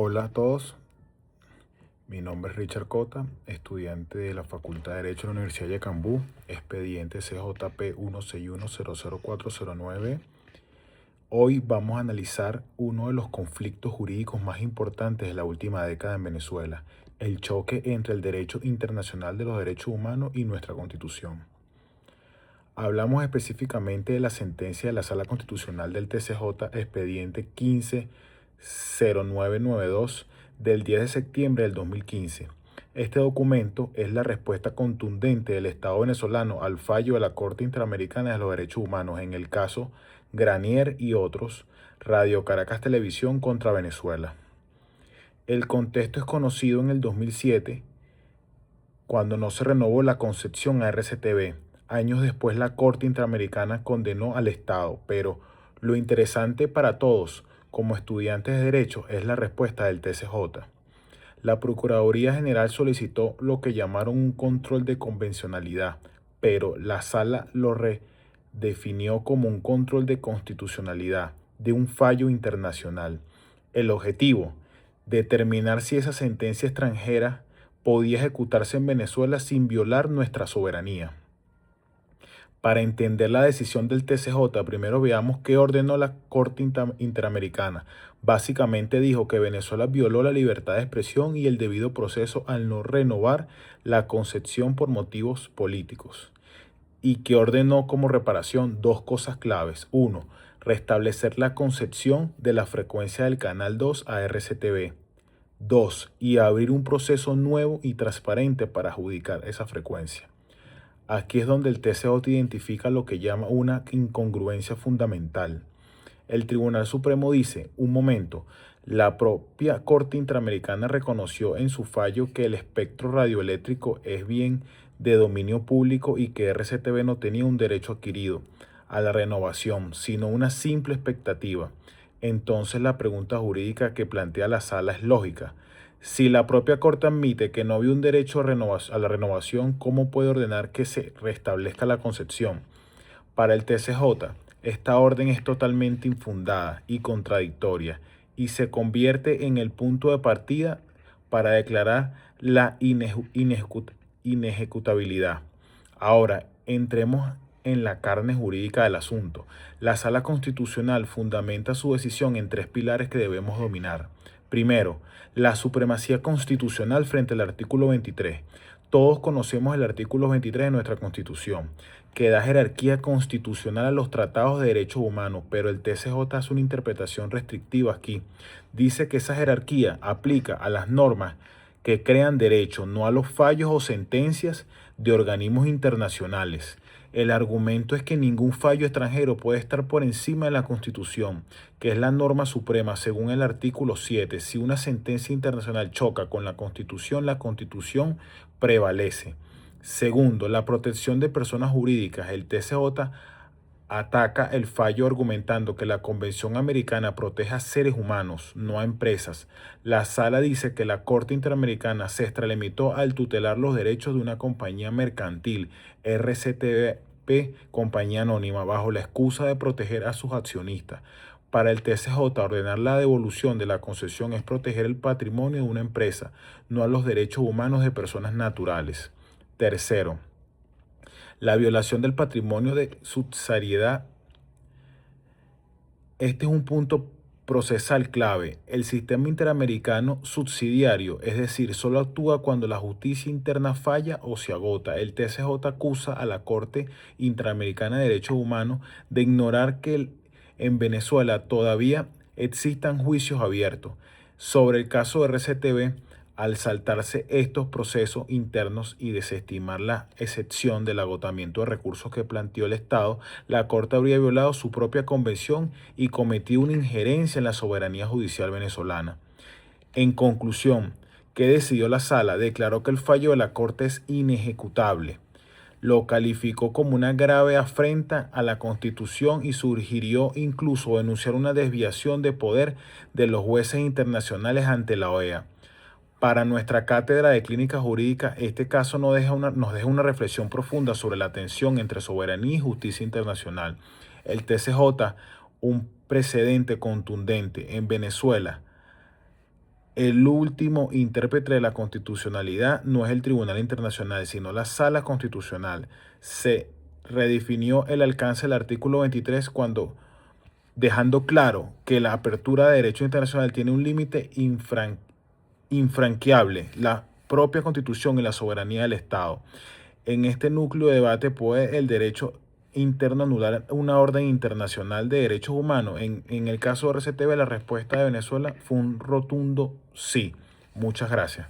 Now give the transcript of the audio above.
Hola a todos, mi nombre es Richard Cota, estudiante de la Facultad de Derecho de la Universidad de Yacambú, expediente CJP 161000409. Hoy vamos a analizar uno de los conflictos jurídicos más importantes de la última década en Venezuela, el choque entre el derecho internacional de los derechos humanos y nuestra Constitución. Hablamos específicamente de la sentencia de la Sala Constitucional del TCJ, expediente 150992 del 10 de septiembre del 2015. Este documento es la respuesta contundente del Estado venezolano al fallo de la Corte Interamericana de los Derechos Humanos en el caso Granier y otros, Radio Caracas Televisión contra Venezuela. El contexto es conocido en el 2007, cuando no se renovó la concesión a RCTV. Años después la Corte Interamericana condenó al Estado, pero lo interesante para todos como estudiantes de Derecho es la respuesta del TCJ. La Procuraduría General solicitó lo que llamaron un control de convencionalidad, pero la Sala lo redefinió como un control de constitucionalidad de un fallo internacional. El objetivo, determinar si esa sentencia extranjera podía ejecutarse en Venezuela sin violar nuestra soberanía. Para entender la decisión del TCJ, primero veamos qué ordenó la Corte Interamericana. Básicamente dijo que Venezuela violó la libertad de expresión y el debido proceso al no renovar la concesión por motivos políticos. Y que ordenó como reparación dos cosas claves. Uno, restablecer la concesión de la frecuencia del Canal 2 a RCTV. 2. Y abrir un proceso nuevo y transparente para adjudicar esa frecuencia. Aquí es donde el TCJ identifica lo que llama una incongruencia fundamental. El Tribunal Supremo dice, un momento, la propia Corte Interamericana reconoció en su fallo que el espectro radioeléctrico es bien de dominio público y que RCTV no tenía un derecho adquirido a la renovación, sino una simple expectativa. Entonces la pregunta jurídica que plantea la sala es lógica. Si la propia Corte admite que no había un derecho a la renovación, ¿cómo puede ordenar que se restablezca la concesión? Para el TCJ, esta orden es totalmente infundada y contradictoria y se convierte en el punto de partida para declarar la inejecutabilidad. Ahora, entremos en la carne jurídica del asunto. La Sala Constitucional fundamenta su decisión en tres pilares que debemos dominar. Primero, la supremacía constitucional frente al artículo 23. Todos conocemos el artículo 23 de nuestra Constitución, que da jerarquía constitucional a los tratados de derechos humanos, pero el TCJ hace una interpretación restrictiva aquí. Dice que esa jerarquía aplica a las normas que crean derechos, no a los fallos o sentencias de organismos internacionales. El argumento es que ningún fallo extranjero puede estar por encima de la Constitución, que es la norma suprema según el artículo 7. Si una sentencia internacional choca con la Constitución prevalece. Segundo, la protección de personas jurídicas. El TCJ ataca el fallo argumentando que la Convención Americana protege a seres humanos, no a empresas. La sala dice que la Corte Interamericana se extralimitó al tutelar los derechos de una compañía mercantil, RCTP, compañía anónima, bajo la excusa de proteger a sus accionistas. Para el TCJ, ordenar la devolución de la concesión es proteger el patrimonio de una empresa, no a los derechos humanos de personas naturales. Tercero, la violación del patrimonio de subsidiariedad. Este es un punto procesal clave. El sistema interamericano subsidiario, es decir, solo actúa cuando la justicia interna falla o se agota. El TCJ acusa a la Corte Interamericana de Derechos Humanos de ignorar que en Venezuela todavía existan juicios abiertos. Sobre el caso de RCTV, al saltarse estos procesos internos y desestimar la excepción del agotamiento de recursos que planteó el Estado, la Corte habría violado su propia convención y cometido una injerencia en la soberanía judicial venezolana. En conclusión, ¿qué decidió la Sala? Declaró que el fallo de la Corte es inejecutable. Lo calificó como una grave afrenta a la Constitución y sugirió incluso denunciar una desviación de poder de los jueces internacionales ante la OEA. Para nuestra cátedra de clínica jurídica, este caso nos deja una reflexión profunda sobre la tensión entre soberanía y justicia internacional. El TCJ, un precedente contundente en Venezuela, el último intérprete de la constitucionalidad no es el Tribunal Internacional, sino la Sala Constitucional. Se redefinió el alcance del artículo 23 cuando dejando claro que la apertura de derecho internacional tiene un límite infranqueable, la propia Constitución y la soberanía del Estado. En este núcleo de debate puede el derecho interno anular una orden internacional de derechos humanos. En el caso de RCTV, la respuesta de Venezuela fue un rotundo sí. Muchas gracias.